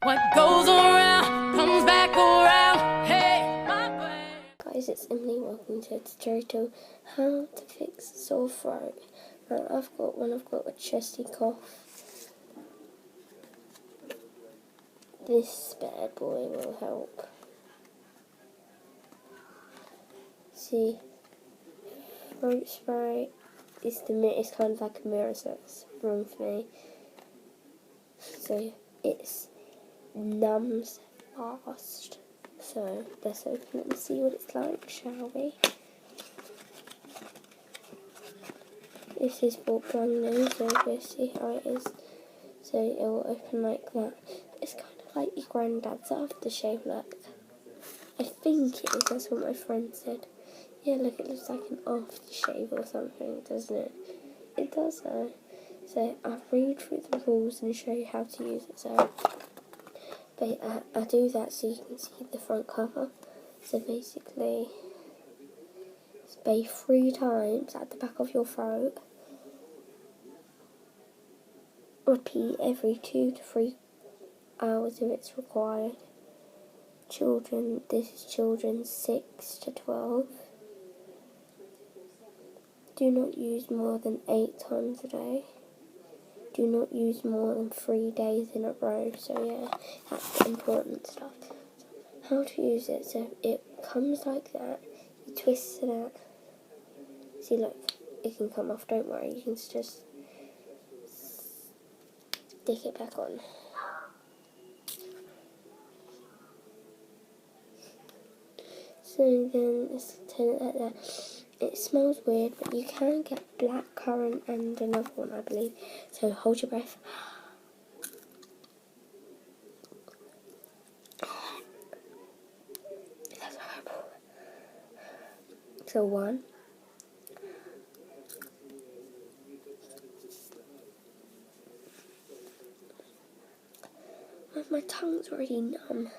What goes around comes back around. Hey, my brain. Guys, it's Emily. Welcome to a tutorial how to fix a sore throat. Now, I've got a chesty cough. This bad boy will help. See, throat spray is it's kind of like a mirror, so it's wrong for me. So it's numbs fast. So let's open it and see what it's like, shall we? This is for brand new, so we'll see how it is. So it will open like that. It's kind of like your granddad's aftershave look. I think it is, that's what my friend said. Yeah, look, it looks like an aftershave or something, doesn't it? It does though. So I'll read through the rules and show you how to use it. So I do that so you can see the front cover. So basically, spray 3 times at the back of your throat. Repeat every 2 to 3 hours if it's required. Children, this is children 6 to 12. Do not use more than 8 times a day. Do not use more than 3 days in a row. So yeah, that's the important stuff. How to use it? So it comes like that. You twist it out. See, look, it can come off. Don't worry. You can just stick it back on. So then let's turn it like that. It smells weird, but you can get black currant and another one, I believe. So hold your breath. That's horrible. So 1. My tongue's already numb.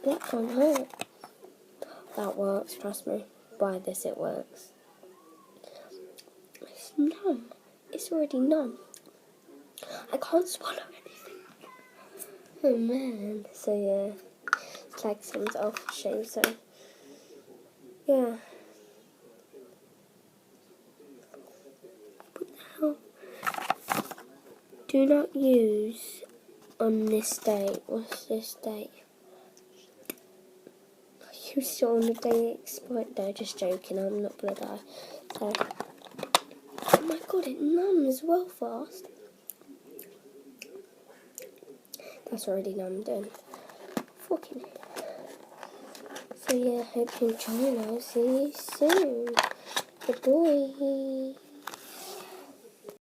That don't hurt. That works, trust me. Buy this, it works. It's numb. It's already numb. I can't swallow anything. Oh man. So yeah, it's like someone's aftershave, so yeah. But now, do not use on this date. What's this date? Use it on the day it expired. No, just joking. I'm not gonna die. So, oh my god, it numbs well fast. That's already numbed in. Fucking. So yeah, hope you enjoy and I'll see you soon. Goodbye.